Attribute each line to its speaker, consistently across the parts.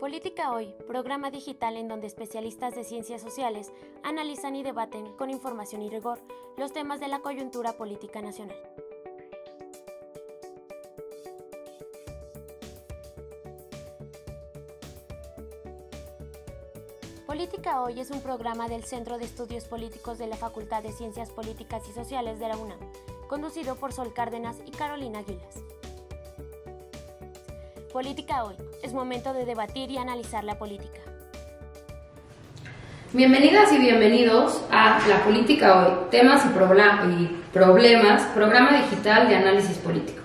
Speaker 1: Política Hoy, programa digital en donde especialistas de ciencias sociales analizan y debaten con información y rigor los temas de la coyuntura política nacional. Política Hoy es un programa del Centro de Estudios Políticos de la Facultad de Ciencias Políticas y Sociales de la UNAM, conducido por Sol Cárdenas y Carolina Gilas. Política Hoy, es momento de debatir y analizar la política.
Speaker 2: Bienvenidas y bienvenidos a La Política Hoy, temas y problemas, programa digital de análisis político.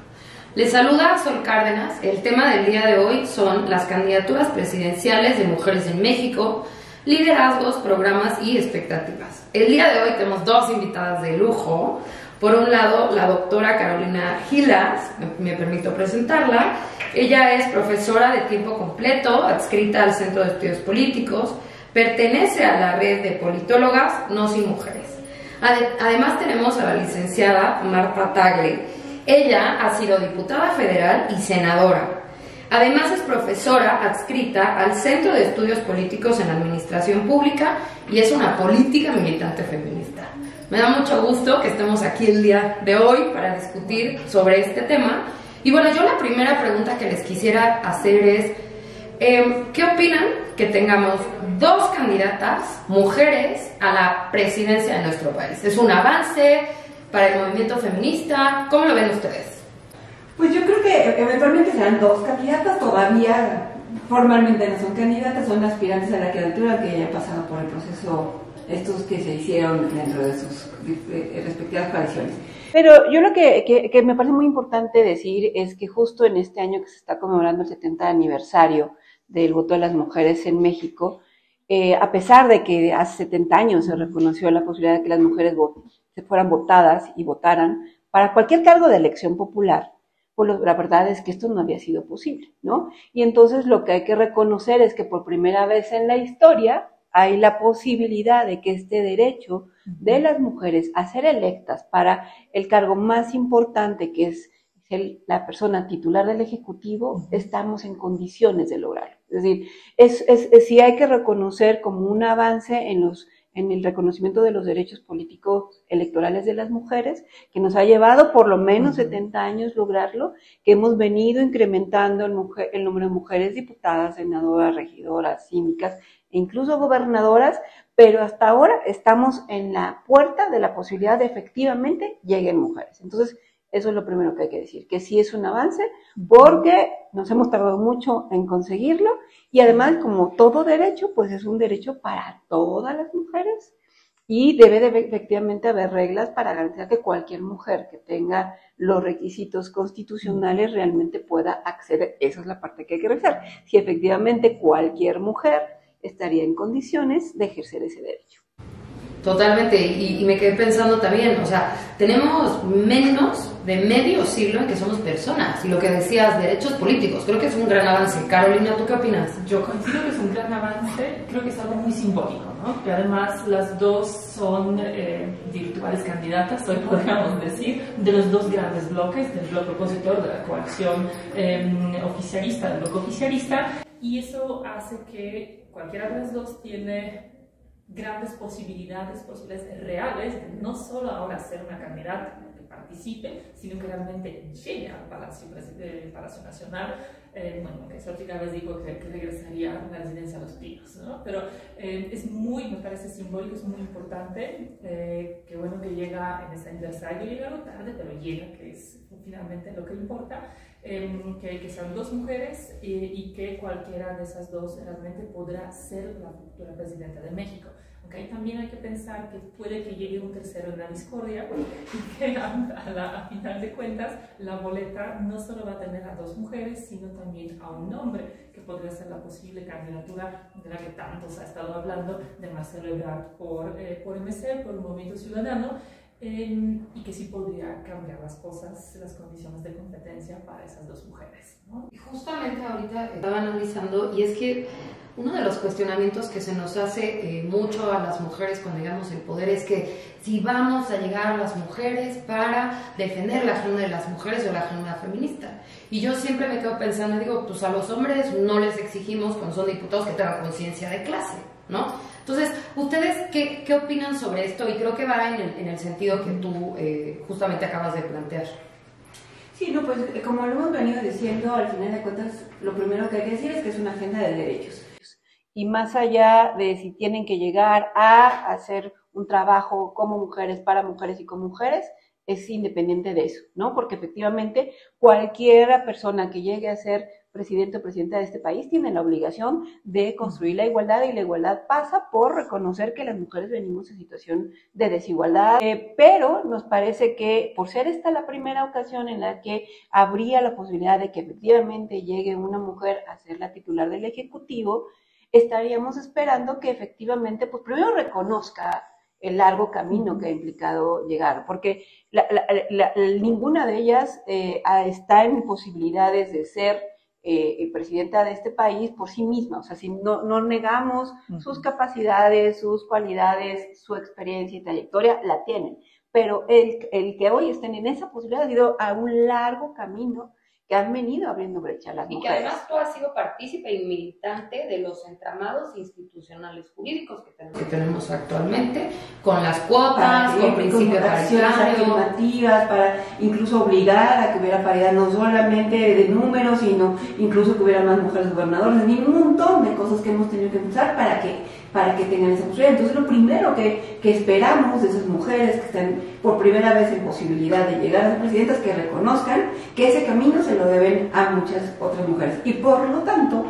Speaker 2: Les saluda Sol Cárdenas. El tema del día de hoy son las candidaturas presidenciales de mujeres en México, liderazgos, programas y expectativas. El día de hoy tenemos dos invitadas de lujo. Por un lado, la doctora Carolina Gilas, me permito presentarla. Ella es profesora de tiempo completo, adscrita al Centro de Estudios Políticos, pertenece a la red de politólogas No Sin Mujeres. Además tenemos a la licenciada Marta Tagle. Ella ha sido diputada federal y senadora. Además es profesora adscrita al Centro de Estudios Políticos en Administración Pública y es una política militante feminista. Me da mucho gusto que estemos aquí el día de hoy para discutir sobre este tema. Y bueno, yo la primera pregunta que les quisiera hacer es, ¿qué opinan que tengamos dos candidatas mujeres a la presidencia de nuestro país? ¿Es un avance para el movimiento feminista? ¿Cómo lo ven ustedes?
Speaker 3: Pues yo creo que eventualmente serán dos candidatas, todavía formalmente no son candidatas, son aspirantes a la candidatura que ya han pasado por el proceso, estos que se hicieron dentro de sus respectivas coaliciones. Pero yo lo que me parece muy importante decir es que justo en este año que se está conmemorando el 70 aniversario del voto de las mujeres en México, a pesar de que hace 70 años se reconoció la posibilidad de que las mujeres se fueran votadas y votaran para cualquier cargo de elección popular, pues la verdad es que esto no había sido posible, ¿no? Y entonces lo que hay que reconocer es que por primera vez en la historia hay la posibilidad de que este derecho de las mujeres a ser electas para el cargo más importante, que es la persona titular del Ejecutivo, estamos en condiciones de lograrlo. Es decir, sí hay que reconocer como un avance en el reconocimiento de los derechos políticos electorales de las mujeres, que nos ha llevado por lo menos 70 años lograrlo, que hemos venido incrementando el número de mujeres diputadas, senadoras, regidoras, síndicas e incluso gobernadoras, pero hasta ahora estamos en la puerta de la posibilidad de efectivamente lleguen mujeres. Entonces, eso es lo primero que hay que decir, que sí es un avance, porque nos hemos tardado mucho en conseguirlo, y además, como todo derecho, pues es un derecho para todas las mujeres, y debe de efectivamente haber reglas para garantizar que cualquier mujer que tenga los requisitos constitucionales realmente pueda acceder. Esa es la parte que hay que revisar. Si efectivamente cualquier mujer estaría en condiciones de ejercer ese derecho.
Speaker 2: Totalmente, y me quedé pensando también, o sea, tenemos menos de medio siglo en que somos personas, y lo que decías, derechos políticos, creo que es un gran avance. Carolina, ¿tú qué opinas?
Speaker 4: Yo coincido que es un gran avance, creo que es algo muy simbólico, ¿no? Que además las dos son virtuales candidatas, hoy podríamos decir, de los dos grandes bloques, del bloque opositor, de la coalición oficialista, del bloque oficialista, y eso hace que cualquiera de las dos tiene grandes posibilidades reales de no solo ahora ser una candidata que participe, sino que realmente llegue al Palacio Nacional. Bueno, que Xochitl vez dijo que regresaría a una residencia a Los Pinos, ¿no? Pero me parece simbólico, es muy importante, que bueno que llega en ese aniversario, llega algo tarde, pero llega, que es finalmente lo que importa, que sean dos mujeres y que cualquiera de esas dos realmente podrá ser la futura presidenta de México. Okay, también hay que pensar que puede que llegue un tercero en la discordia y que a final de cuentas la boleta no solo va a tener a dos mujeres, sino también a un hombre, que podría ser la posible candidatura de la que tanto se ha estado hablando, de Marcelo Ebrard por MC, por el Movimiento Ciudadano. y que sí podría cambiar las cosas, las condiciones de competencia para esas dos mujeres, ¿no?
Speaker 2: Y justamente ahorita estaba analizando, y es que uno de los cuestionamientos que se nos hace mucho a las mujeres cuando llegamos al poder es que si vamos a llegar a las mujeres para defender la agenda de las mujeres o la agenda feminista. Y yo siempre me quedo pensando, digo, pues a los hombres no les exigimos cuando son diputados que tengan conciencia de clase, ¿no? Entonces, ¿ustedes qué opinan sobre esto? Y creo que va en el sentido que tú justamente acabas de plantear.
Speaker 3: Sí, no, pues como lo hemos venido diciendo, al final de cuentas, lo primero que hay que decir es que es una agenda de derechos.
Speaker 5: Y más allá de si tienen que llegar a hacer un trabajo como mujeres, para mujeres y con mujeres, es independiente de eso, ¿no? Porque efectivamente cualquier persona que llegue a ser presidente o presidenta de este país tiene la obligación de construir la igualdad, y la igualdad pasa por reconocer que las mujeres venimos en situación de desigualdad, pero nos parece que por ser esta la primera ocasión en la que habría la posibilidad de que efectivamente llegue una mujer a ser la titular del Ejecutivo, estaríamos esperando que efectivamente, pues primero reconozca el largo camino que ha implicado llegar, porque ninguna de ellas está en posibilidades de ser presidenta de este país por sí misma. O sea, si no negamos sus capacidades, sus cualidades, su experiencia y trayectoria, la tienen, pero el que hoy estén en esa posibilidad ha ido a un largo camino que han venido abriendo brecha a las mujeres.
Speaker 2: Y que además tú has sido partícipe y militante de los entramados institucionales jurídicos que tenemos actualmente, con las cuotas, con principios
Speaker 3: afirmativas, para incluso obligar a que hubiera paridad no solamente de números, sino incluso que hubiera más mujeres gobernadoras, y un montón de cosas que hemos tenido que empezar para que tengan esa posibilidad. Entonces lo primero que esperamos de esas mujeres que están por primera vez en posibilidad de llegar a ser presidentas, que reconozcan que ese camino se lo deben a muchas otras mujeres, y por lo tanto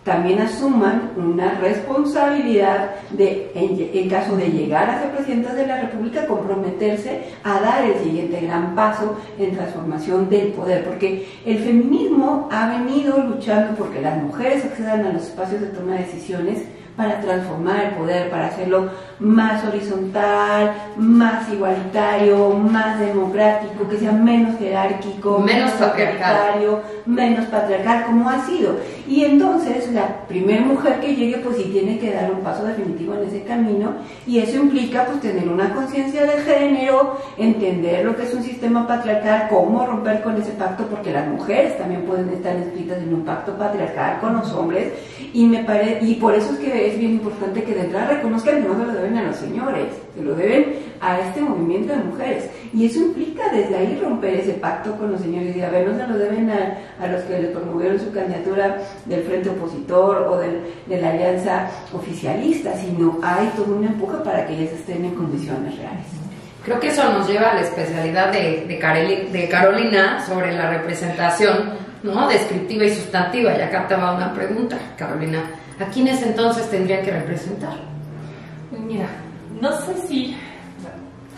Speaker 3: también asuman una responsabilidad de, en caso de llegar a ser presidentas de la República, comprometerse a dar el siguiente gran paso en transformación del poder, porque el feminismo ha venido luchando porque las mujeres accedan a los espacios de toma de decisiones para transformar el poder, para hacerlo más horizontal, más igualitario, más democrático, que sea menos jerárquico,
Speaker 2: menos patriarcal,
Speaker 3: como ha sido. Y entonces la primera mujer que llegue, pues sí tiene que dar un paso definitivo en ese camino, y eso implica pues tener una conciencia de género, entender lo que es un sistema patriarcal, cómo romper con ese pacto, porque las mujeres también pueden estar inscritas en un pacto patriarcal con los hombres, y por eso es que es bien importante que de entrada reconozcan que no se lo deben a los señores, se lo deben a este movimiento de mujeres, y eso implica desde ahí romper ese pacto con los señores, y a ver, no se lo deben a los que le promovieron su candidatura del frente opositor o de la alianza oficialista, sino hay todo un empuje para que ellas estén en condiciones reales.
Speaker 2: Creo que eso nos lleva a la especialidad de Carolina sobre la representación, ¿no?, descriptiva y sustantiva. Y acá te va una pregunta, Carolina. ¿A quiénes entonces tendrían que representar?
Speaker 4: Mira, no sé si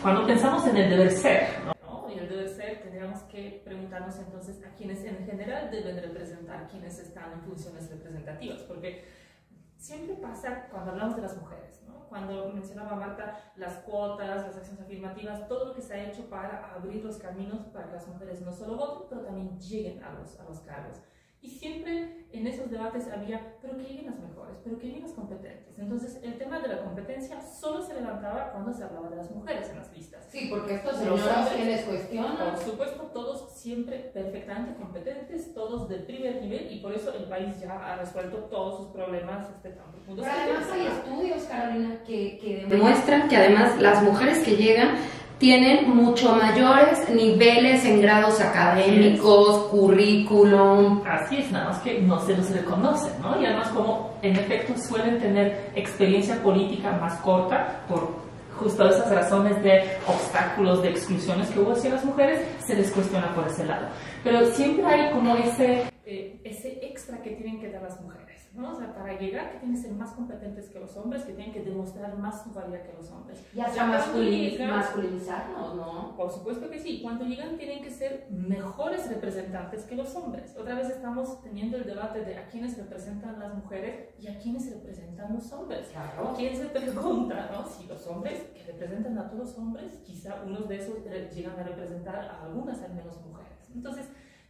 Speaker 4: cuando pensamos en el deber ser, ¿no? Y el deber ser, tendríamos que preguntarnos entonces a quiénes en general deben representar, quiénes están en funciones representativas, porque siempre pasa cuando hablamos de las mujeres, ¿no? Cuando mencionaba Marta las cuotas, las acciones afirmativas, todo lo que se ha hecho para abrir los caminos para que las mujeres no solo voten, pero también lleguen a los cargos. Y siempre en esos debates había, pero que lleguen las mejores, pero que lleguen las competentes. Entonces el tema de la competencia solo se levantaba cuando se hablaba de las mujeres en las listas.
Speaker 2: Sí, porque estos señoras quienes cuestionan.
Speaker 4: Por supuesto, todos siempre perfectamente competentes, todos del primer nivel, y por eso el país ya ha resuelto todos sus problemas tan profundos.
Speaker 2: Pero además hay estudios, Carolina, que demuestran que además las mujeres que llegan tienen mucho mayores niveles en grados académicos, currículum.
Speaker 4: Así es, nada más que no se los reconoce, ¿no? Y además, como en efecto suelen tener experiencia política más corta por justo esas razones de obstáculos, de exclusiones que hubo hacia las mujeres, se les cuestiona por ese lado. Pero siempre hay como ese extra que tienen que dar las mujeres. ¿no? O sea, para llegar que tienen que ser más competentes que los hombres, que tienen que demostrar más su valía que los hombres.
Speaker 2: Y hasta masculinizarnos, ¿no?
Speaker 4: Por supuesto que sí. Cuando llegan tienen que ser mejores representantes que los hombres. Otra vez estamos teniendo el debate de a quiénes representan las mujeres y a quiénes representan los hombres.
Speaker 2: Claro.
Speaker 4: ¿Quién se pregunta, no? Si los hombres que representan a todos los hombres, quizá unos de esos llegan a representar a algunas al menos mujeres. Entonces,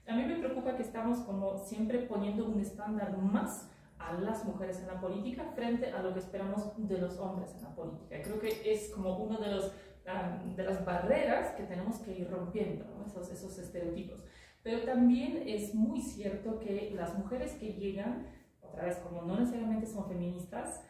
Speaker 4: a mí me preocupa que estamos como siempre poniendo un estándar más a las mujeres en la política frente a lo que esperamos de los hombres en la política. Y creo que es como uno de las barreras que tenemos que ir rompiendo, ¿no? esos estereotipos. Pero también es muy cierto que las mujeres que llegan, otra vez, como no necesariamente son feministas,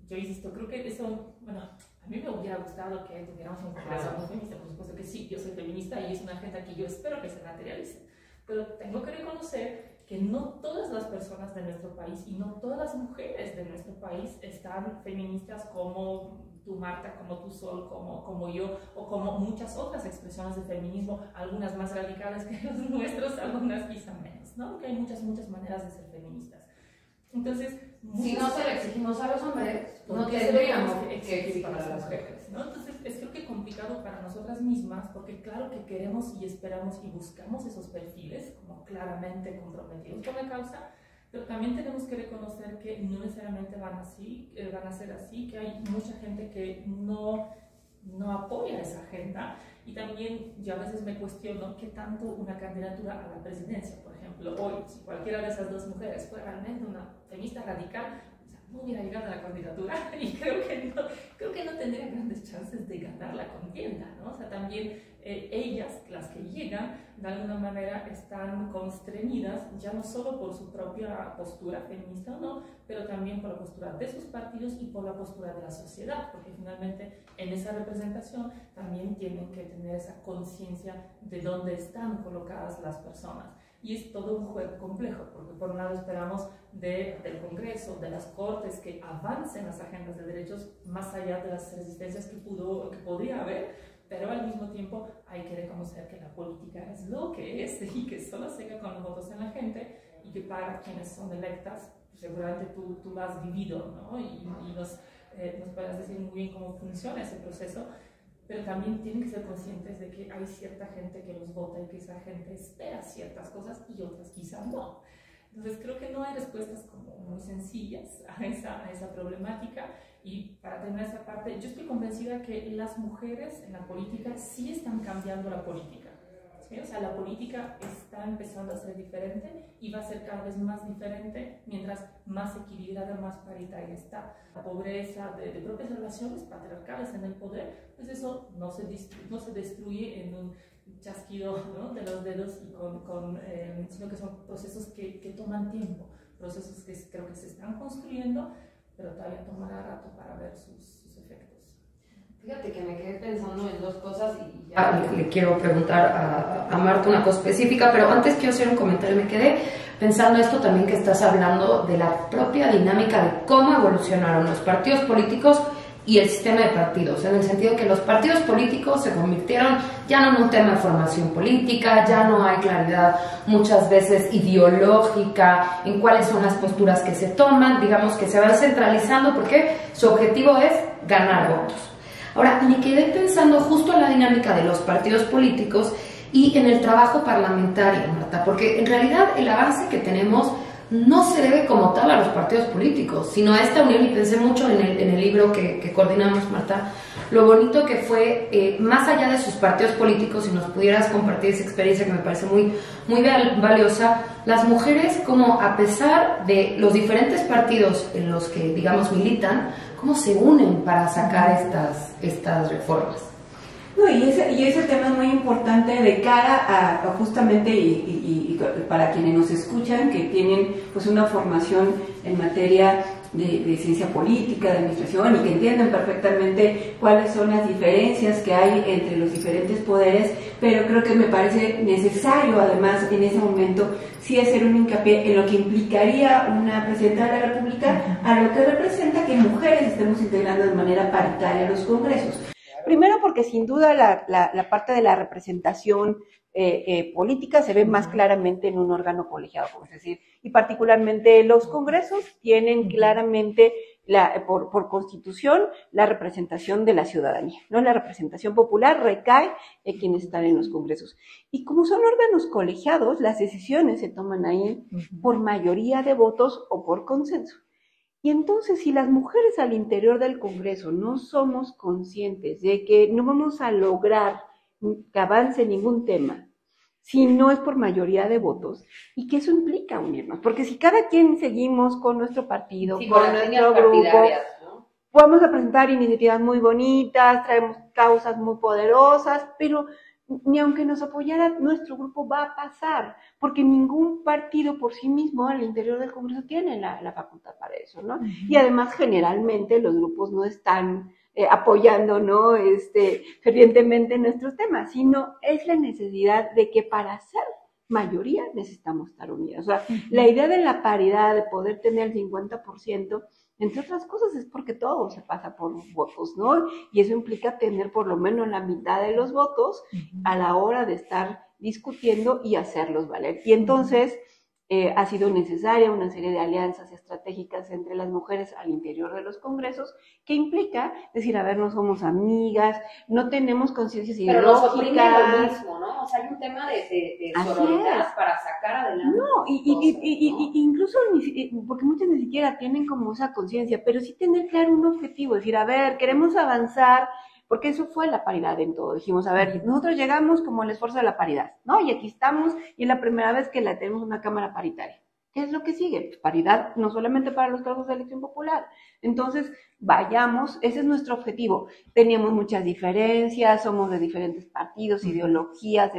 Speaker 4: yo insisto, creo que eso, bueno, a mí me hubiera gustado que tuviéramos un congreso muy feminista, por supuesto que sí, yo soy feminista y es una agenda que yo espero que se materialice, pero tengo que reconocer que no todas las personas de nuestro país y no todas las mujeres de nuestro país están feministas como tú, Marta, como tú, Sol, como yo, o como muchas otras expresiones de feminismo, algunas más radicales que los nuestros, algunas quizá menos, ¿no? Que hay muchas maneras de ser feministas. Entonces,
Speaker 2: si no se le exigimos a los hombres, no
Speaker 4: tendríamos que exigir a las mujeres, ¿no? Entonces, es creo que complicado para nosotras mismas, porque claro que queremos y esperamos y buscamos esos perfiles como claramente comprometidos con la causa, pero también tenemos que reconocer que no necesariamente van a ser así, que hay mucha gente que no apoya esa agenda. Y también yo a veces me cuestiono qué tanto una candidatura a la presidencia, por ejemplo, hoy, si cualquiera de esas dos mujeres fuera realmente una feminista radical, o sea, no hubiera llegado a la candidatura y creo que no tendría grandes chances de ganar la contienda, ¿no? O sea, también ellas, las que llegan, de alguna manera están constreñidas ya no solo por su propia postura feminista o no, pero también por la postura de sus partidos y por la postura de la sociedad, porque finalmente en esa representación también tienen que tener esa conciencia de dónde están colocadas las personas. Y es todo un juego complejo, porque por un lado esperamos del Congreso, de las Cortes, que avancen las agendas de derechos más allá de las resistencias que podría haber, pero al mismo tiempo hay que reconocer que la política es lo que es y que solo se haga con los votos en la gente y que para quienes son electas, seguramente tú lo has vivido, ¿no? Y nos puedes decir muy bien cómo funciona ese proceso, pero también tienen que ser conscientes de que hay cierta gente que los vota y que esa gente espera ciertas cosas y otras quizás no. Entonces creo que no hay respuestas como muy sencillas a esa problemática. Y para terminar esa parte, yo estoy convencida que las mujeres en la política sí están cambiando la política, ¿sí? O sea, la política está empezando a ser diferente y va a ser cada vez más diferente mientras más equilibrada, más paritaria está. La pobreza de propias relaciones patriarcales en el poder, pues eso no se destruye en un chasquido, ¿no? De los dedos, y sino que son procesos que toman tiempo, procesos que creo que se están construyendo, pero todavía tomará rato para ver sus efectos.
Speaker 2: Fíjate que me quedé pensando en dos cosas y ya le quiero preguntar a Marta una cosa específica, pero antes quiero hacer un comentario. Me quedé pensando esto también que estás hablando de la propia dinámica de cómo evolucionaron los partidos políticos y el sistema de partidos, en el sentido que los partidos políticos se convirtieron ya no en un tema de formación política, ya no hay claridad muchas veces ideológica en cuáles son las posturas que se toman, digamos que se van centralizando porque su objetivo es ganar votos. Ahora, me quedé pensando justo en la dinámica de los partidos políticos y en el trabajo parlamentario, Marta, porque en realidad el avance que tenemos no se debe como tal a los partidos políticos, sino a esta unión, y pensé mucho en el libro que coordinamos, Marta, lo bonito que fue, más allá de sus partidos políticos, si nos pudieras compartir esa experiencia que me parece muy valiosa, las mujeres como a pesar de los diferentes partidos en los que, digamos, militan, cómo se unen para sacar estas reformas.
Speaker 3: No, y ese tema es muy importante de cara a justamente y para quienes nos escuchan que tienen pues una formación en materia de ciencia política, de administración, y que entienden perfectamente cuáles son las diferencias que hay entre los diferentes poderes, pero creo que me parece necesario además en ese momento sí hacer un hincapié en lo que implicaría una presidenta de la República, a lo que representa que mujeres estemos integrando de manera paritaria los congresos.
Speaker 5: primero porque sin duda la parte de la representación política se ve más claramente en un órgano colegiado, es decir, y particularmente los congresos tienen claramente por constitución la representación de la ciudadanía, ¿no? La representación popular recae en quienes están en los congresos. Y como son órganos colegiados, las decisiones se toman ahí por mayoría de votos o por consenso. Y entonces, si las mujeres al interior del Congreso no somos conscientes de que no vamos a lograr que avance ningún tema, si no es por mayoría de votos, y que eso implica unirnos, porque si cada quien seguimos con nuestro partido, sí, con nuestro grupo, ¿no? Vamos a presentar iniciativas muy bonitas, traemos causas muy poderosas, pero ni aunque nos apoyara nuestro grupo va a pasar, porque ningún partido por sí mismo al interior del Congreso tiene la facultad para eso, ¿no? Y además generalmente los grupos no están apoyando, ¿no? Fervientemente nuestros temas, sino es la necesidad de que para ser mayoría necesitamos estar unidas. O sea, la idea de la paridad, de poder tener el 50%, entre otras cosas, es porque todo se pasa por votos, ¿no? Y eso implica tener por lo menos la mitad de los votos a la hora de estar discutiendo y hacerlos valer. Y entonces ha sido necesaria una serie de alianzas estratégicas entre las mujeres al interior de los congresos, que implica decir, a ver, no somos amigas, no tenemos conciencias ideológicas.
Speaker 2: Pero nos oprime lo mismo, ¿no? O sea, hay un tema de sororidad para sacar adelante.
Speaker 5: No, incluso, porque muchas ni siquiera tienen como esa conciencia, pero sí tener claro un objetivo, decir, a ver, queremos avanzar, porque eso fue la paridad en todo. Dijimos, a ver, nosotros llegamos como el esfuerzo de la paridad, ¿no? Y aquí estamos, y es la primera vez que tenemos una cámara paritaria. ¿Qué es lo que sigue? Pues paridad no solamente para los cargos de elección popular. Entonces, vayamos, ese es nuestro objetivo. Teníamos muchas diferencias, somos de diferentes partidos, ideologías,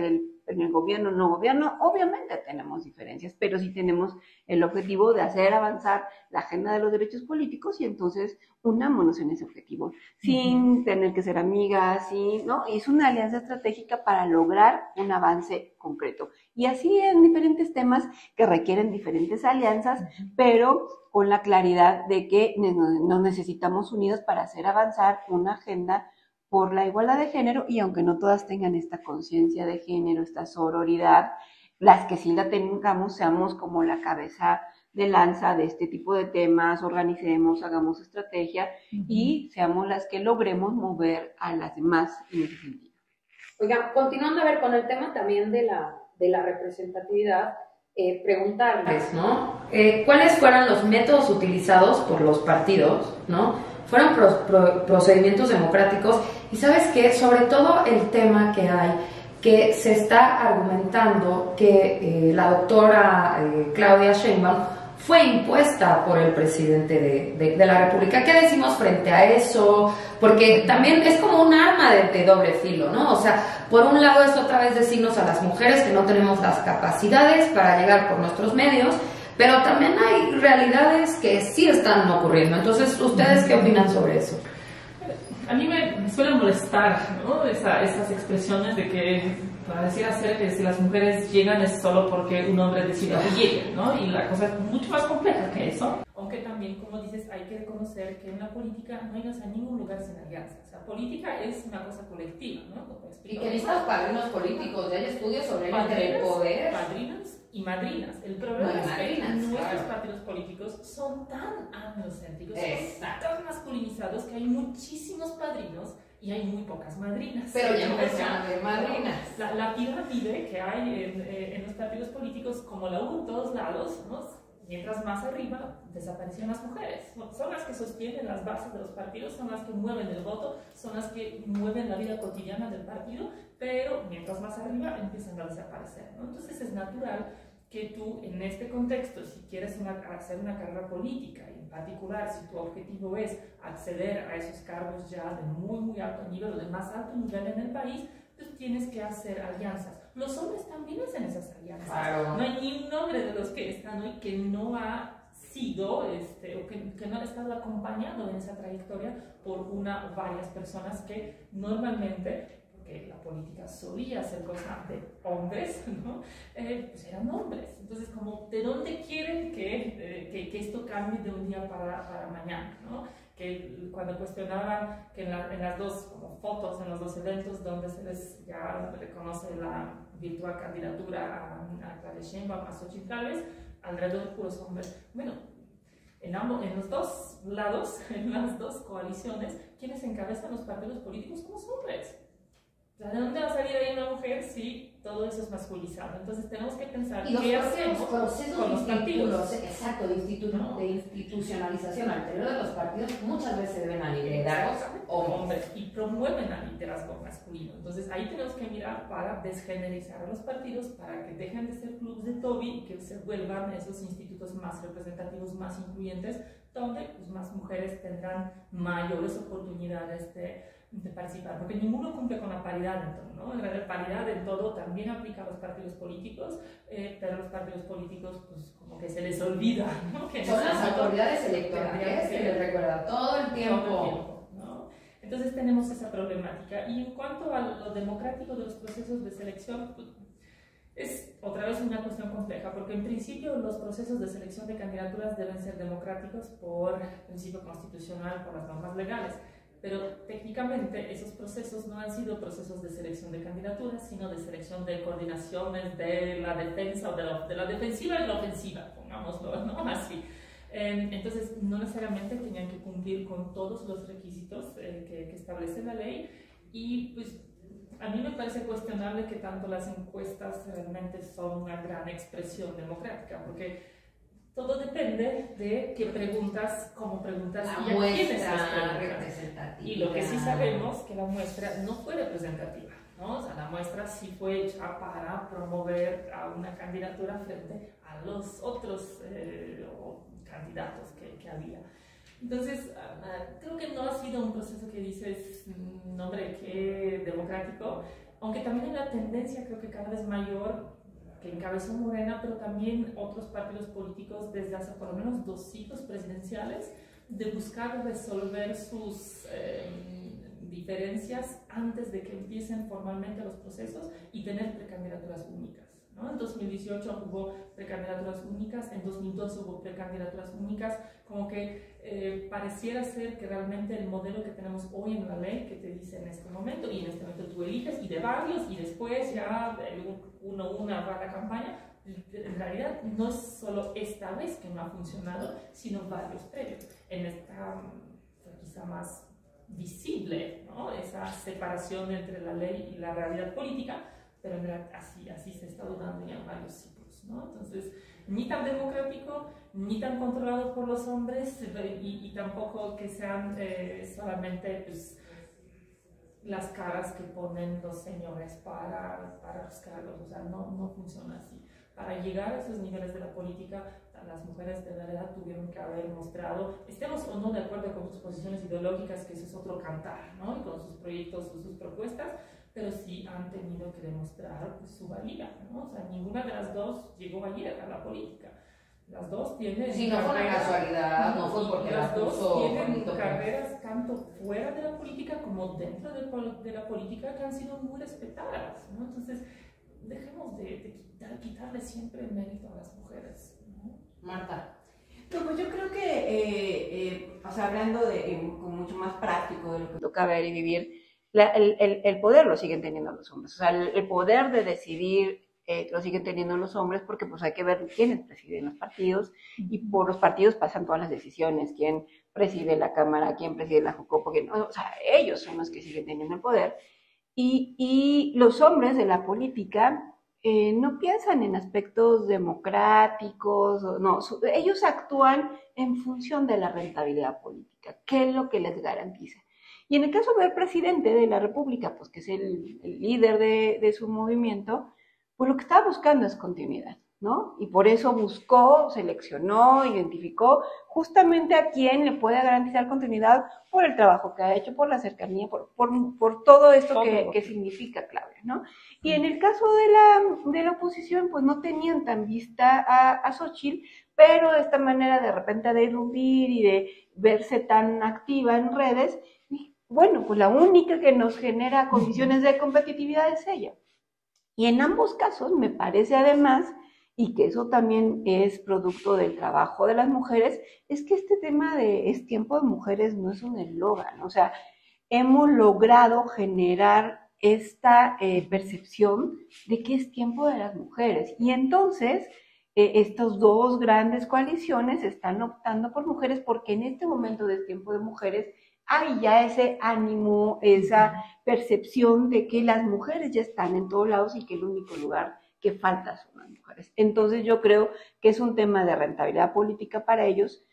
Speaker 5: en el gobierno, no gobierno, obviamente tenemos diferencias, pero sí tenemos el objetivo de hacer avanzar la agenda de los derechos políticos y entonces unámonos en ese objetivo, sin tener que ser amigas, ¿no? Y es una alianza estratégica para lograr un avance concreto. Y así en diferentes temas que requieren diferentes alianzas, pero con la claridad de que nos necesitamos unidos para hacer avanzar una agenda por la igualdad de género, y aunque no todas tengan esta conciencia de género, esta sororidad, las que sí la tengamos, seamos como la cabeza de lanza de este tipo de temas, organicemos, hagamos estrategia y seamos las que logremos mover a las demás en ese sentido.
Speaker 2: Oigan, continuando a ver con el tema también de la representatividad, preguntarles, ¿no? ¿Cuáles fueron los métodos utilizados por los partidos, ¿no? Fueron procedimientos democráticos y ¿sabes qué? Sobre todo el tema que hay, que se está argumentando que la doctora Claudia Sheinbaum fue impuesta por el presidente de la República. ¿Qué decimos frente a eso? Porque también es como un arma de doble filo, ¿no? O sea, por un lado es otra vez decirnos a las mujeres que no tenemos las capacidades para llegar por nuestros medios, pero también hay realidades que sí están ocurriendo. Entonces, ¿ustedes qué opinan sobre eso?
Speaker 4: A mí me suele molestar, ¿no? Esas expresiones de que pareciera ser que si las mujeres llegan es solo porque un hombre decide que lleguen, ¿no? Y la cosa es mucho más compleja que eso. Aunque también, como dices, hay que reconocer que en la política no hay ningún lugar sin alianzas. O sea, política es una cosa colectiva, ¿no?
Speaker 2: Y que necesitan padrinos políticos, ya hay estudios sobre el poder.
Speaker 4: Padrinos y madrinas. El problema es que nuestros partidos políticos son tan androcéntricos, son tan masculinizados que hay muchísimos padrinos y hay muy pocas madrinas.
Speaker 2: Pero ya empezaron a haber madrinas.
Speaker 4: La pirámide que hay en los partidos políticos, como la hubo en todos lados, ¿no? Mientras más arriba desaparecen las mujeres. Son las que sostienen las bases de los partidos, son las que mueven el voto, son las que mueven la vida cotidiana del partido, pero mientras más arriba empiezan a desaparecer, ¿no? Entonces es natural que tú en este contexto, si quieres hacer una carrera política, y en particular si tu objetivo es acceder a esos cargos ya de muy alto nivel o de más alto nivel en el país, pues tienes que hacer alianzas. Los hombres también hacen esas alianzas. Claro. No hay ni un hombre de los que están hoy que no ha sido o que no ha estado acompañado en esa trayectoria por una o varias personas que normalmente, porque la política solía ser cosa de hombres, ¿no? Pues eran hombres. Entonces, como, ¿de dónde quieren que esto cambie de un día para mañana, ¿no? que cuando cuestionaban que en las dos como fotos, en los dos eventos donde se les ya reconoce la virtual candidatura a Claudia Sheinbaum, a Xochitl Gálvez, alrededor puros hombres. Bueno, en los dos lados, en las dos coaliciones, quienes encabezan los partidos políticos son los hombres. O sea, ¿de dónde va a salir ahí una mujer si todo eso es masculizado? Entonces tenemos que pensar qué hacemos con los partidos.
Speaker 2: Exacto, de institucionalización al interior de los partidos muchas veces se deben a liderazgos
Speaker 4: hombres y promueven al liderazgo masculino. Entonces ahí tenemos que mirar para desgenerizar a los partidos, para que dejen de ser clubes de Toby y que se vuelvan esos institutos más representativos, más incluyentes, donde pues, más mujeres tendrán mayores oportunidades de participar, porque ninguno cumple con la paridad en todo, ¿no? La paridad en todo también aplica a los partidos políticos, pero los partidos políticos pues como que se les olvida, ¿no? Que
Speaker 2: son las autoridades electorales que les recuerdan todo el tiempo,
Speaker 4: ¿no? Entonces tenemos esa problemática. Y en cuanto a lo democrático de los procesos de selección, pues, es otra vez una cuestión compleja, porque en principio los procesos de selección de candidaturas deben ser democráticos por principio constitucional, por las normas legales. Pero técnicamente esos procesos no han sido procesos de selección de candidaturas, sino de selección de coordinaciones de la defensa o de la defensiva y la ofensiva, pongámoslo, ¿no? Así. Entonces, no necesariamente tenían que cumplir con todos los requisitos que establece la ley, y pues a mí me parece cuestionable que tanto las encuestas realmente son una gran expresión democrática, porque todo depende de qué preguntas, cómo preguntas
Speaker 2: y a quiénes las preguntas.
Speaker 4: Y lo que sí sabemos es que la muestra no fue representativa, ¿no? O sea, la muestra sí fue hecha para promover a una candidatura frente a los otros candidatos que había. Entonces, creo que no ha sido un proceso que dices, no, hombre, qué democrático, aunque también hay una tendencia, creo que cada vez mayor, que encabezó Morena, pero también otros partidos políticos desde hace por lo menos 2 ciclos presidenciales, de buscar resolver sus diferencias antes de que empiecen formalmente los procesos y tener precandidaturas únicas, ¿no? En 2018 hubo precandidaturas únicas, en 2002 hubo precandidaturas únicas, como que pareciera ser que realmente el modelo que tenemos hoy en la ley, que te dice en este momento, y en este momento tú eliges, y de varios, y después ya una va a la campaña, en realidad no es solo esta vez que no ha funcionado, sino varios previos. En esta quizá más visible, ¿no? Esa separación entre la ley y la realidad política, pero en realidad así se está dando ya en varios ciclos, ¿no? Entonces, ni tan democrático, ni tan controlado por los hombres, y tampoco que sean solamente pues, las caras que ponen los señores para los cargos. O sea, no funciona así. Para llegar a esos niveles de la política, las mujeres de verdad tuvieron que haber mostrado, estemos o no de acuerdo con sus posiciones ideológicas, que eso es otro cantar, ¿no? Y con sus proyectos o sus propuestas, pero sí han tenido que demostrar pues, su valía, ¿no? O sea, ninguna de las dos llegó ayer a la política. Las dos tienen...
Speaker 2: Sí, no fue una casualidad, no fue porque
Speaker 4: las dos tienen
Speaker 2: bonito,
Speaker 4: carreras tanto fuera de la política como dentro de la política que han sido muy respetadas, ¿no? Entonces, dejemos de quitarle siempre el mérito a las mujeres, ¿no?
Speaker 2: Marta.
Speaker 3: No, pues yo creo que, o sea, hablando con mucho más práctico de lo que toca ver y vivir, el poder lo siguen teniendo los hombres. O sea, el poder de decidir lo siguen teniendo los hombres, porque pues hay que ver quiénes presiden los partidos, y por los partidos pasan todas las decisiones, quién preside la Cámara, quién preside la Jucopo, o sea, ellos son los que siguen teniendo el poder, y los hombres de la política no piensan en aspectos democráticos, no, ellos actúan en función de la rentabilidad política, qué es lo que les garantiza. Y en el caso del presidente de la República, pues que es el líder de su movimiento, pues lo que estaba buscando es continuidad, ¿no? Y por eso buscó, seleccionó, identificó justamente a quién le puede garantizar continuidad por el trabajo que ha hecho, por la cercanía, por todo esto que significa Claudia, ¿no? Y en el caso de la oposición, pues no tenían tan vista a Xochitl, pero esta manera de repente de irrumpir y de verse tan activa en redes, bueno, pues la única que nos genera condiciones de competitividad es ella. Y en ambos casos me parece además
Speaker 5: y que eso también es producto del trabajo de las mujeres, es que este tema de es tiempo de mujeres no es un eslogan, o sea, hemos logrado generar esta percepción de que es tiempo de las mujeres. Y entonces, estas dos grandes coaliciones están optando por mujeres porque en este momento de tiempo de mujeres hay ya ese ánimo, esa percepción de que las mujeres ya están en todos lados y que el único lugar que falta son las mujeres. Entonces yo creo que es un tema de rentabilidad política para ellos.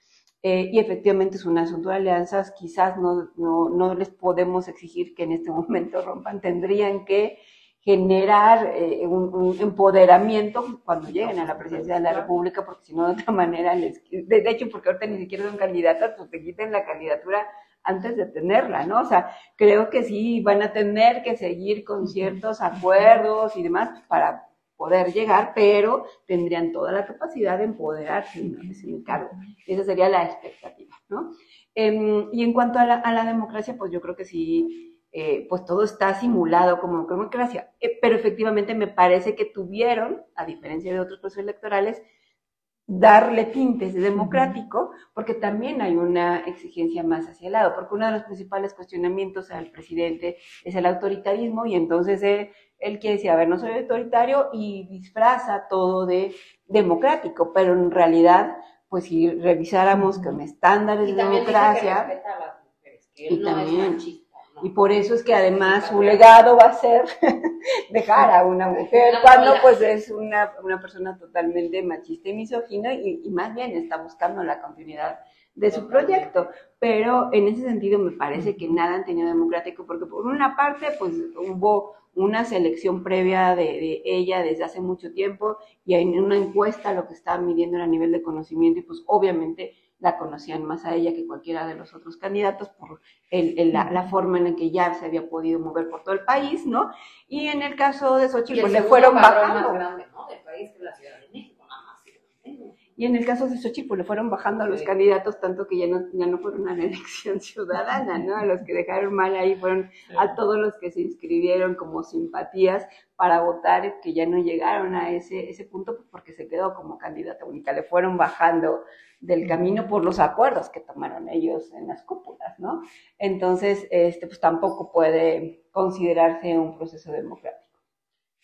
Speaker 5: Y efectivamente es un asunto de alianzas, quizás no les podemos exigir que en este momento rompan, tendrían que generar un empoderamiento cuando lleguen a la presidencia de la República, porque si no de otra manera, de hecho porque ahorita ni siquiera son candidatas, pues te quiten la candidatura antes de tenerla, ¿no? O sea, creo que sí van a tener que seguir con ciertos acuerdos y demás para poder llegar, pero tendrían toda la capacidad de empoderarse una vez en el cargo. Esa sería la expectativa, ¿no? Y en cuanto a la democracia, pues yo creo que sí, pues todo está simulado como democracia, pero efectivamente me parece que tuvieron, a diferencia de otros procesos electorales, darle tintes de democrático, porque también hay una exigencia más hacia el lado, porque uno de los principales cuestionamientos al presidente es el autoritarismo, y entonces él quiere decir, a ver, no soy autoritario, y disfraza todo de democrático, pero en realidad, pues si revisáramos con estándares de democracia,
Speaker 2: respeta a las mujeres, que él no es machista.
Speaker 5: Y por eso es que además su legado va a ser dejar a una mujer cuando pues es una persona totalmente machista y misógina y más bien está buscando la continuidad de su proyecto. Pero en ese sentido me parece que nada han tenido democrático, porque por una parte pues hubo una selección previa de ella desde hace mucho tiempo, y en una encuesta lo que estaban midiendo era nivel de conocimiento, y pues obviamente la conocían más a ella que cualquiera de los otros candidatos por la forma en la que ya se había podido mover por todo el país, ¿no? Y en el caso de Xochitl, pues le fueron bajando.
Speaker 2: Más grande, ¿no? Del país, que es la Ciudad de México, nada más.
Speaker 5: Y en el caso de Xochitl, pues le fueron bajando a los candidatos, tanto que ya no fueron a la elección ciudadana, ¿no? A los que dejaron mal ahí fueron a todos los que se inscribieron como simpatías para votar, que ya no llegaron a ese punto, pues porque se quedó como candidata única. Le fueron bajando del camino por los acuerdos que tomaron ellos en las cúpulas, ¿no? Entonces, pues tampoco puede considerarse un proceso democrático.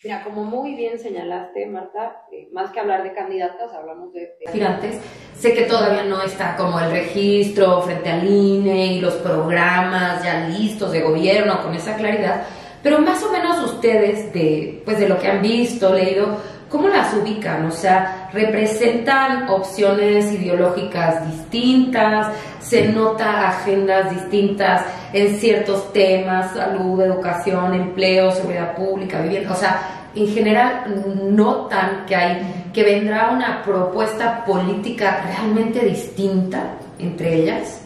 Speaker 2: Mira, como muy bien señalaste, Marta, más que hablar de candidatas, hablamos de aspirantes. Sé que todavía no está como el registro frente al INE y los programas ya listos de gobierno con esa claridad, pero más o menos ustedes, de lo que han visto, leído, ¿cómo las ubican? O sea, ¿representan opciones ideológicas distintas? ¿Se nota agendas distintas en ciertos temas? Salud, educación, empleo, seguridad pública, vivienda. O sea, en general, ¿notan que vendrá una propuesta política realmente distinta entre ellas?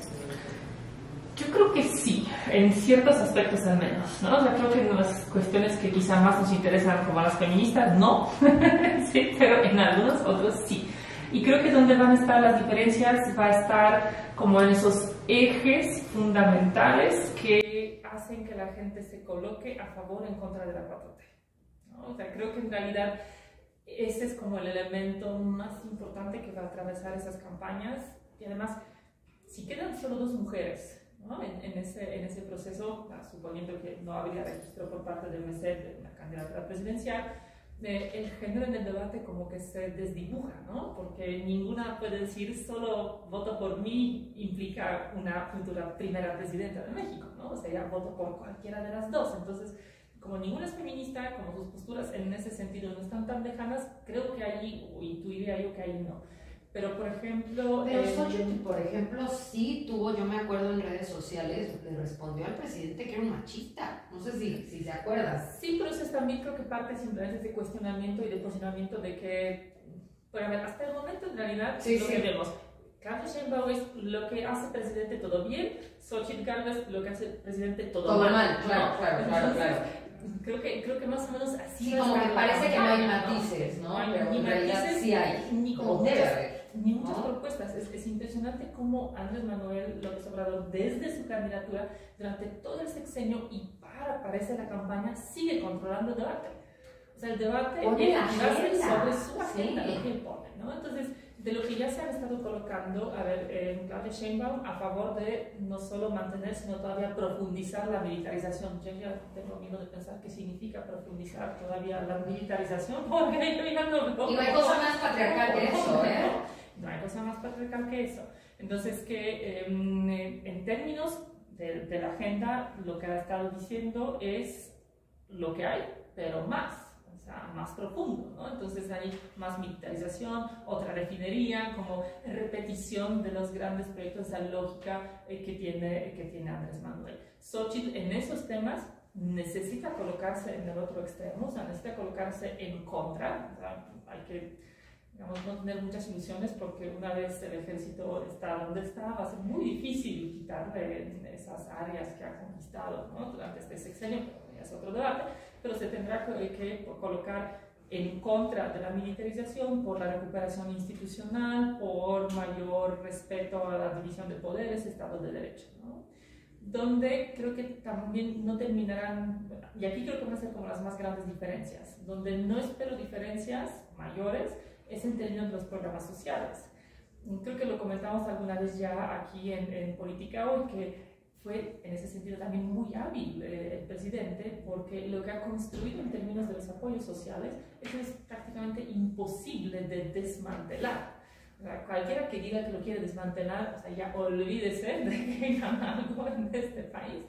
Speaker 4: Yo creo que sí, en ciertos aspectos al menos, ¿no? O sea, creo que en las cuestiones que quizá más nos interesan como a las feministas, no, sí, pero en algunos otros sí. Y creo que donde van a estar las diferencias va a estar como en esos ejes fundamentales que hacen que la gente se coloque a favor o en contra de la 4T, ¿no? O sea, creo que en realidad ese es como el elemento más importante que va a atravesar esas campañas. Y además, si quedan solo dos mujeres, ¿no? en ese proceso, suponiendo que no habría registro por parte de Merced de una candidatura presidencial, el género en el debate como que se desdibuja, ¿no? Porque ninguna puede decir solo voto por mí implica una futura primera presidenta de México, ¿no? O sea, ya voto por cualquiera de las dos. Entonces, como ninguna es feminista, como sus posturas en ese sentido no están tan lejanas, creo que ahí, o intuiría yo que ahí no. Pero, por ejemplo...
Speaker 2: Pero Xochitl, por ejemplo, sí tuvo, yo me acuerdo en redes sociales, le respondió al presidente que era un machista. No sé si se acuerdas.
Speaker 4: Sí, pero eso es también creo que parte simplemente de cuestionamiento y de posicionamiento de que, bueno, a ver, hasta el momento en realidad lo que vemos. Carlos Sheinbaum es lo que hace presidente todo bien, Xochitl Gálvez lo que hace presidente todo mal.
Speaker 2: Claro.
Speaker 4: Creo que más o menos así.
Speaker 2: Sí, como que parece que no hay matices, ¿no? Pero en realidad sí hay.
Speaker 4: Ni como
Speaker 2: debe haber.
Speaker 4: Ni muchas propuestas. Es impresionante cómo Andrés Manuel López Obrador, desde su candidatura, durante todo el sexenio y parece la campaña, sigue controlando el debate. O sea, el debate sobre su agenda. agenda, lo que impone, ¿no? Entonces, de lo que ya se han estado colocando, a ver, Claudia Sheinbaum a favor de no solo mantener, sino todavía profundizar la militarización. Yo ya tengo miedo de pensar qué significa profundizar todavía la militarización, porque yo ya no lo...
Speaker 2: Y no hay cosa más patriarcal que eso, ¿eh?
Speaker 4: No hay cosa más patriarcal que eso. Entonces, que en términos de la agenda, lo que ha estado diciendo es lo que hay, pero más. O sea, más profundo, ¿no? Entonces hay más militarización, otra refinería, como repetición de los grandes proyectos, esa lógica que tiene Andrés Manuel. Xochitl en esos temas necesita colocarse en el otro extremo, o sea, necesita colocarse en contra, o sea, hay que, digamos, no tener muchas ilusiones porque una vez el ejército está donde está, va a ser muy difícil quitarle esas áreas que ha conquistado, ¿no? Durante este sexenio, pero ya es otro debate, pero se tendrá que colocar en contra de la militarización por la recuperación institucional, por mayor respeto a la división de poderes, Estado de Derecho, ¿no? Donde creo que también no terminarán, y aquí creo que van a ser como las más grandes diferencias, donde no espero diferencias mayores, es en términos de los programas sociales. Creo que lo comentamos alguna vez ya aquí en Política Hoy, que fue en ese sentido también muy hábil el presidente, porque lo que ha construido en términos de los apoyos sociales, eso es prácticamente imposible de desmantelar. O sea, cualquiera que diga que lo quiere desmantelar, o sea, ya olvídese de que gana algo en este país.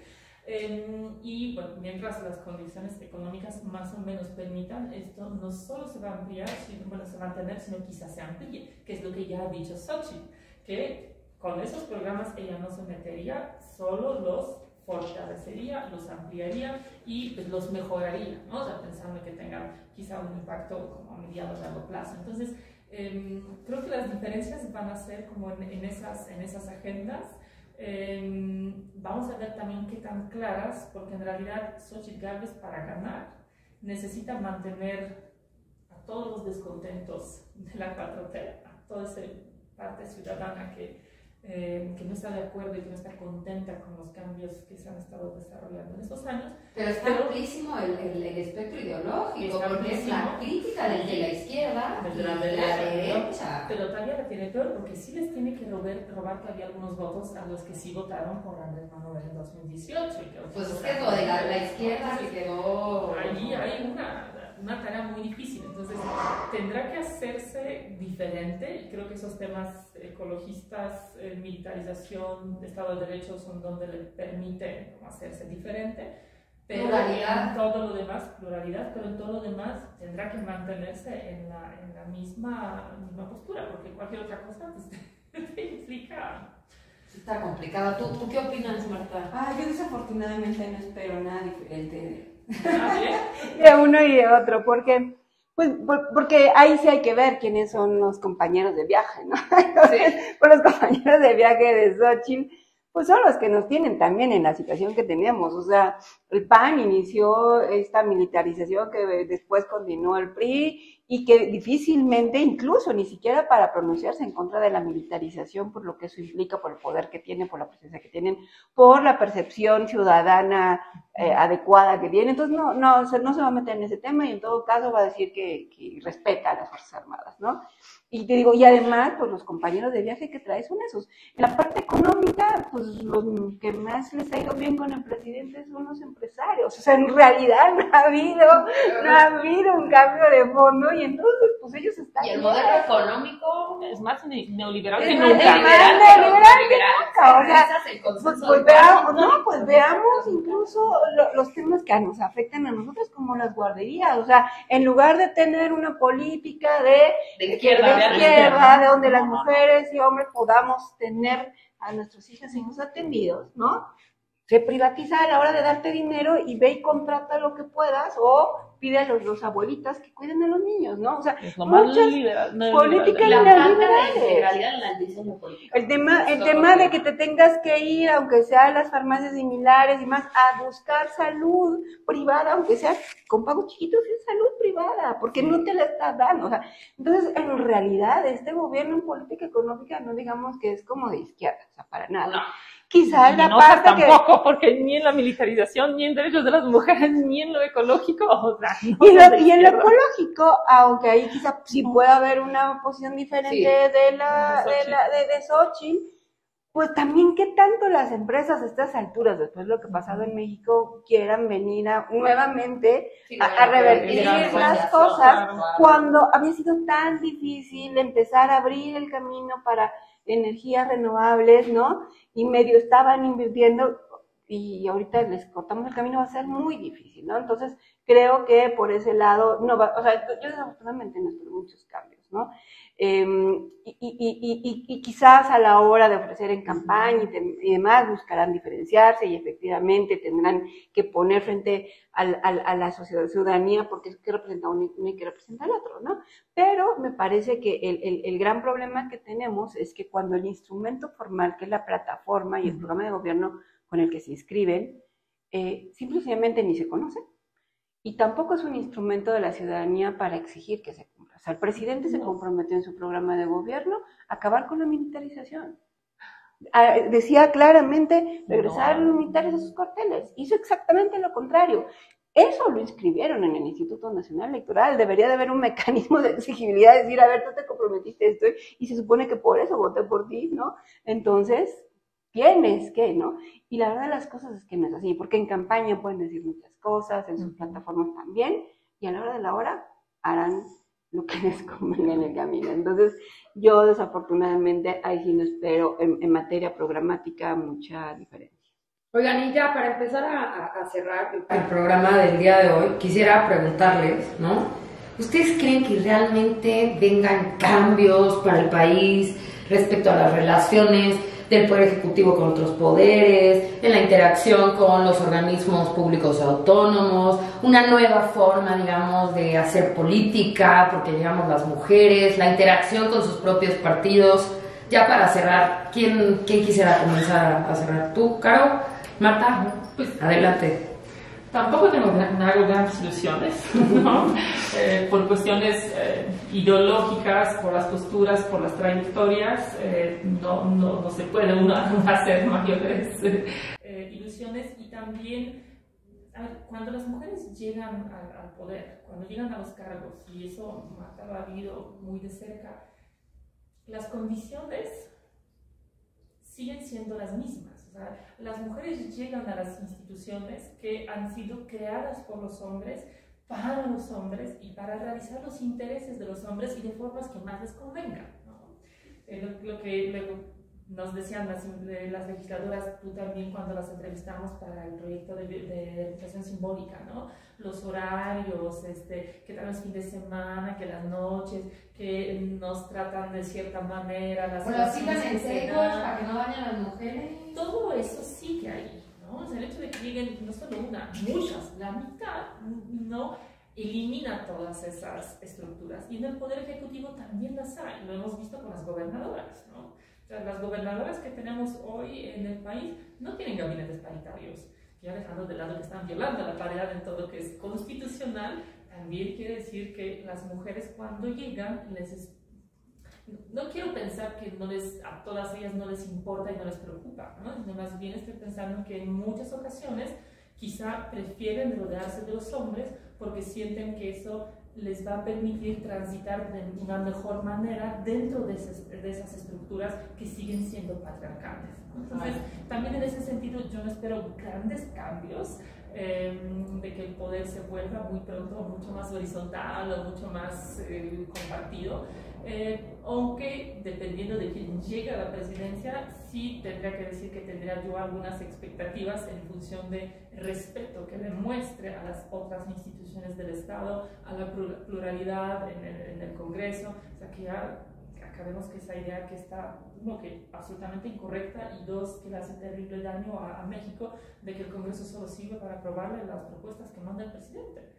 Speaker 4: Y bueno, mientras las condiciones económicas más o menos permitan, esto no solo se va a ampliar, sino, bueno, se va a mantener, sino quizás se amplíe, que es lo que ya ha dicho Xochitl, que con esos programas ella no se metería, solo los fortalecería, los ampliaría y pues, los mejoraría, ¿no? O sea, pensando que tengan quizá un impacto como a mediano o largo plazo. Entonces, creo que las diferencias van a ser como en esas agendas. Vamos a ver también qué tan claras, porque en realidad Xochitl Gálvez para ganar necesita mantener a todos los descontentos de la 4T, a toda esa parte ciudadana que no está de acuerdo y que no está contenta con los cambios que se han estado desarrollando en estos años.
Speaker 2: Pero está amplísimo el espectro ideológico, porque es la crítica desde la izquierda
Speaker 4: desde la derecha. Pero todavía la tiene peor, porque sí les tiene que robar todavía algunos votos a los que sí votaron por Andrés Manuel en 2018.
Speaker 2: Pues es que lo de la izquierda se quedó...
Speaker 4: Ahí hay una tarea muy difícil, entonces tendrá que hacerse diferente, y creo que esos temas ecologistas, militarización, Estado de Derecho son donde le permite hacerse diferente, pero pluralidad. En todo lo demás, pluralidad, pero en todo lo demás tendrá que mantenerse en la misma postura, porque cualquier otra cosa pues, te implica...
Speaker 2: Está complicado. ¿Tú qué opinas, Marta?
Speaker 3: Yo desafortunadamente no espero nada diferente
Speaker 5: de uno y de otro, porque ahí sí hay que ver quiénes son los compañeros de viaje, ¿no? Entonces, sí. Pues los compañeros de viaje de Xochitl, pues son los que nos tienen también en la situación que tenemos. O sea, el PAN inició esta militarización que después continuó el PRI y que difícilmente, incluso ni siquiera para pronunciarse en contra de la militarización, por lo que eso implica, por el poder que tienen, por la presencia que tienen, por la percepción ciudadana adecuada que tienen. Entonces no se va a meter en ese tema y en todo caso va a decir que respeta a las Fuerzas Armadas, ¿no? Y te digo, y además, pues los compañeros de viaje que trae son esos. En la parte económica, pues los que más les ha ido bien con el presidente son los empresarios. O sea, en realidad no ha habido un cambio de fondo y entonces, pues ellos están...
Speaker 2: Y el modelo económico
Speaker 4: es más neoliberal
Speaker 5: que
Speaker 4: nunca.
Speaker 5: O sea, pues veamos incluso los temas que nos afectan a nosotros como las guarderías. O sea, en lugar de tener una política de izquierda, de donde las mujeres y hombres podamos tener a nuestros hijos y hijos atendidos, ¿no? Se privatiza a la hora de darte dinero y ve y contrata lo que puedas o pide a los abuelitas que cuiden a los niños, ¿no? O sea,
Speaker 4: es lo más
Speaker 5: políticas neoliberales. El tema de que te tengas que ir, aunque sea a las farmacias similares y más, a buscar salud privada, aunque sea con pagos chiquitos, es salud privada, porque no te la estás dando. O sea, entonces, en realidad, este gobierno en política económica no digamos que es como de izquierda, o sea, para nada.
Speaker 2: No.
Speaker 5: quizás la
Speaker 4: Mendoza
Speaker 5: parte
Speaker 4: tampoco, porque ni en la militarización, ni en derechos de las mujeres, ni en lo ecológico, o sea, no
Speaker 5: y
Speaker 4: son de
Speaker 5: en lo
Speaker 4: izquierda.
Speaker 5: ecológico, aunque ahí quizá sí puede haber una posición diferente
Speaker 2: Sí.
Speaker 5: de Xochitl, pues también qué tanto las empresas a estas alturas, después de lo que ha pasado en México, quieran venir nuevamente a revertir las cosas, cuando había sido tan difícil empezar a abrir el camino para energías renovables, ¿no? Y medio estaban invirtiendo y ahorita les cortamos el camino, va a ser muy difícil, ¿no? Entonces, creo que por ese lado, no va, o sea, yo desafortunadamente no espero muchos cambios, ¿no? Y quizás a la hora de ofrecer en campaña y demás buscarán diferenciarse y efectivamente tendrán que poner frente a la ciudadanía porque es que representa uno y que representa al otro, ¿no? Pero me parece que el gran problema que tenemos es que cuando el instrumento formal, que es la plataforma y el programa de gobierno con el que se inscriben, simplemente ni se conocen. Y tampoco es un instrumento de la ciudadanía para exigir que se cumpla. O sea, el presidente se comprometió en su programa de gobierno a acabar con la militarización. Decía claramente regresar a los militares a sus cuarteles. Hizo exactamente lo contrario. Eso lo inscribieron en el Instituto Nacional Electoral. Debería de haber un mecanismo de exigibilidad, decir, a ver, tú te comprometiste esto y se supone que por eso voté por ti, ¿no? Entonces, tienes que, ¿no? Y la verdad de las cosas es que no es así, porque en campaña pueden decir muchas cosas, en sus plataformas también, y a la hora de la hora harán lo que les convenga en el camino. Entonces, yo desafortunadamente ahí sí no espero en materia programática mucha diferencia.
Speaker 2: Oigan, y ya para empezar a cerrar el programa del día de hoy, quisiera preguntarles, ¿no? ¿Ustedes creen que realmente vengan cambios para el país respecto a las relaciones del Poder Ejecutivo con otros poderes, en la interacción con los organismos públicos autónomos, una nueva forma, digamos, de hacer política, porque llegamos las mujeres, la interacción con sus propios partidos? Ya para cerrar, ¿quién quisiera comenzar a cerrar? ¿Tú, Caro? Marta, pues adelante.
Speaker 4: Tampoco tengo grandes ilusiones, ¿no? Por cuestiones ideológicas, por las posturas, por las trayectorias, no se puede uno hacer mayores ilusiones. Y también, cuando las mujeres llegan al poder, cuando llegan a los cargos, y eso Marta lo ha vivido muy de cerca, las condiciones siguen siendo las mismas. O sea, las mujeres llegan a las instituciones que han sido creadas por los hombres, para los hombres y para realizar los intereses de los hombres y de formas que más les convengan, ¿no? Lo que luego nos decían las legisladoras, tú también cuando las entrevistamos para el proyecto de legislación simbólica, ¿no? Los horarios, que tal vez fin de semana, que las noches, que nos tratan de cierta manera, las
Speaker 2: citas en secos para que no dañen a las mujeres.
Speaker 4: Todo eso sigue ahí, ¿no? O sea, el hecho de que lleguen no solo una, muchas, la mitad, no elimina todas esas estructuras. Y en el Poder Ejecutivo también las hay, lo hemos visto con las gobernadoras, ¿no? O sea, las gobernadoras que tenemos hoy en el país no tienen gabinetes paritarios, ya dejando de lado que están violando la paridad en todo lo que es constitucional. También quiere decir que las mujeres cuando llegan no quiero pensar que a todas ellas no les importa y no les preocupa, ¿no? Sino más bien estoy pensando que en muchas ocasiones quizá prefieren rodearse de los hombres porque sienten que eso les va a permitir transitar de una mejor manera dentro de esas estructuras que siguen siendo patriarcales, ¿no? Entonces, también en ese sentido yo no espero grandes cambios, de que el poder se vuelva muy pronto mucho más horizontal o mucho más compartido, aunque dependiendo de quién llegue a la presidencia, sí tendría que decir que tendría yo algunas expectativas en función de respeto que demuestre a las otras instituciones del Estado, a la pluralidad en el Congreso. O sea, que ya acabemos que esa idea que está, uno, que absolutamente incorrecta, y dos, que le hace terrible daño a México, de que el Congreso solo sirve para aprobarle las propuestas que manda el presidente.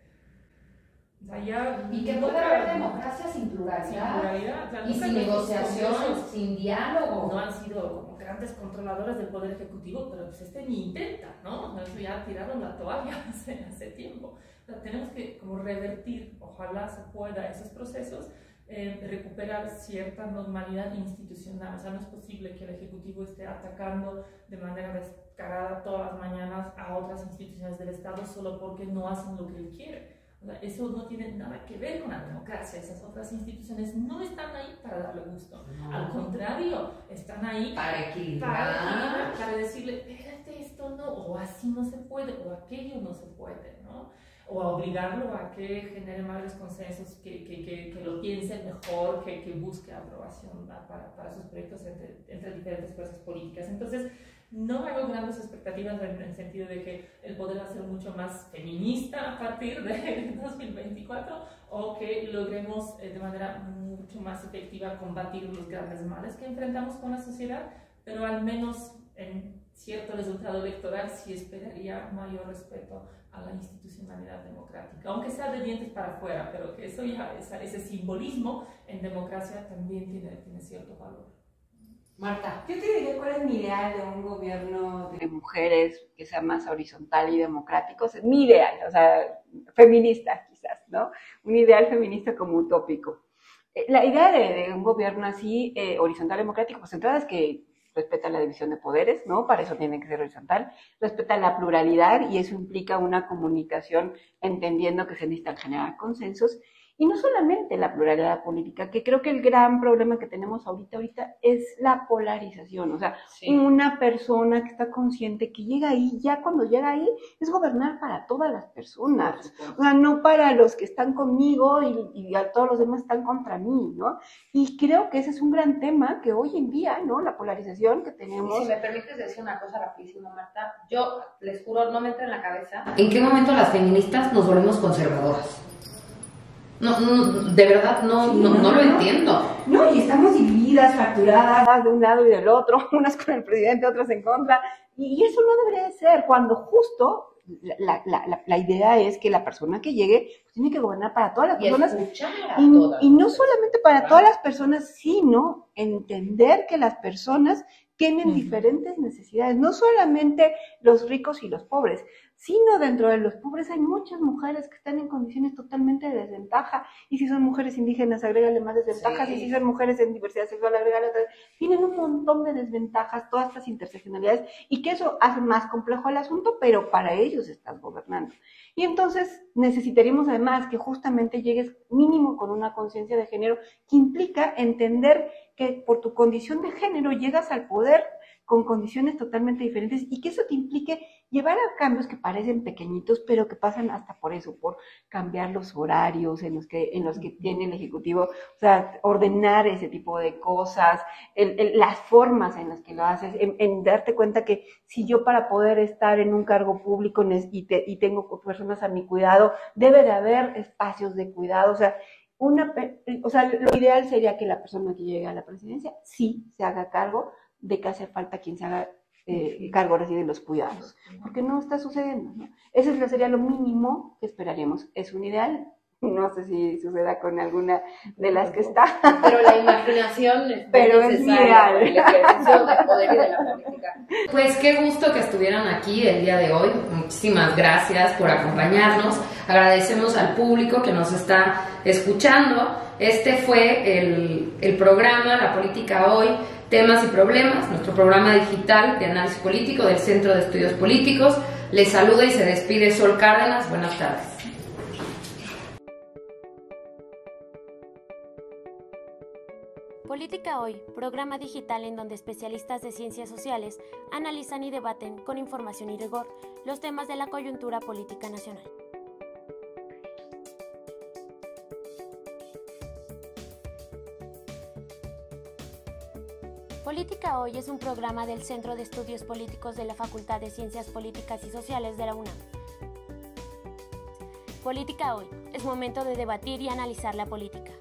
Speaker 4: O sea,
Speaker 2: y que puede haber democracia sin pluralidad,
Speaker 4: o sea,
Speaker 2: y sin negociación, sin diálogo.
Speaker 4: No han sido como grandes controladores del Poder Ejecutivo, pero pues ni intenta, ¿no? Eso ya tiraron la toalla hace tiempo. O sea, tenemos que como revertir, ojalá se pueda, esos procesos, recuperar cierta normalidad institucional. O sea, no es posible que el Ejecutivo esté atacando de manera descarada todas las mañanas a otras instituciones del Estado solo porque no hacen lo que él quiere. O sea, eso no tiene nada que ver con la democracia. Esas otras instituciones no están ahí para darle gusto. No. Al contrario, están ahí
Speaker 2: para equilibrar,
Speaker 4: para decirle, espérate, esto no, o así no se puede, o aquello no se puede, ¿no? O a obligarlo a que genere mayores consensos, que lo piense mejor, que busque aprobación para sus proyectos entre diferentes fuerzas políticas. Entonces, no hago grandes expectativas en el sentido de que el poder va a ser mucho más feminista a partir de 2024 o que logremos de manera mucho más efectiva combatir los grandes males que enfrentamos con la sociedad, pero al menos en cierto resultado electoral sí esperaría mayor respeto a la institucionalidad democrática, aunque sea de dientes para afuera, pero que eso ya, ese simbolismo en democracia también tiene cierto valor.
Speaker 5: Marta, yo te diría cuál es mi ideal de un gobierno de mujeres que sea más horizontal y democrático. Es mi ideal, o sea, feminista quizás, ¿no? Un ideal feminista como utópico. La idea de un gobierno así, horizontal y democrático, pues entrada es que respeta la división de poderes, ¿no? Para eso tiene que ser horizontal. Respeta la pluralidad y eso implica una comunicación entendiendo que se necesitan generar consensos. Y no solamente la pluralidad política, que creo que el gran problema que tenemos ahorita es la polarización. O sea, sí, una persona que está consciente que llega ahí, ya cuando llega ahí, es gobernar para todas las personas. O sea, no para los que están conmigo y a todos los demás están contra mí, ¿no? Y creo que ese es un gran tema que hoy en día, ¿no? La polarización que tenemos.
Speaker 2: Y si me permites decir una cosa rapidísimo, Marta, yo les juro, no me entra en la cabeza ¿en qué momento las feministas nos volvemos conservadoras? No, de verdad no lo entiendo.
Speaker 5: No, y estamos divididas, fracturadas de un lado y del otro, unas con el presidente, otras en contra, y eso no debería de ser, cuando justo la idea es que la persona que llegue pues, tiene que gobernar para todas las personas, y no solamente para todas las personas, sino entender que las personas tienen diferentes necesidades, no solamente los ricos y los pobres, sino dentro de los pobres hay muchas mujeres que están en condiciones totalmente de desventaja, y si son mujeres indígenas, agrégale más desventajas, y si son mujeres en diversidad sexual, agrégale otras. Tienen un montón de desventajas, todas estas interseccionalidades, y que eso hace más complejo el asunto, pero para ellos estás gobernando. Y entonces necesitaríamos además que justamente llegues mínimo con una conciencia de género que implica entender que por tu condición de género llegas al poder con condiciones totalmente diferentes y que eso te implique llevar a cambios que parecen pequeñitos, pero que pasan hasta por eso, por cambiar los horarios en los que tiene el Ejecutivo, o sea, ordenar ese tipo de cosas, las formas en las que lo haces, en darte cuenta que si yo para poder estar en un cargo público y tengo personas a mi cuidado, debe de haber espacios de cuidado, o sea, lo ideal sería que la persona que llegue a la presidencia sí se haga cargo de que hace falta quien se haga cargo ahora sí de los cuidados, porque no está sucediendo, ¿no? Eso sería lo mínimo que esperaríamos. Es un ideal, no sé si suceda con alguna de las que está.
Speaker 2: Pero la imaginación es necesaria para el ejercicio del poder y de la política. Pues qué gusto que estuvieran aquí el día de hoy. Muchísimas gracias por acompañarnos. Agradecemos al público que nos está escuchando. Este fue el programa La Política Hoy, Temas y Problemas, nuestro programa digital de análisis político del Centro de Estudios Políticos. Les saluda y se despide Sol Cárdenas. Buenas tardes.
Speaker 1: Política Hoy, programa digital en donde especialistas de ciencias sociales analizan y debaten con información y rigor los temas de la coyuntura política nacional. Política Hoy es un programa del Centro de Estudios Políticos de la Facultad de Ciencias Políticas y Sociales de la UNAM. Política Hoy, es momento de debatir y analizar la política.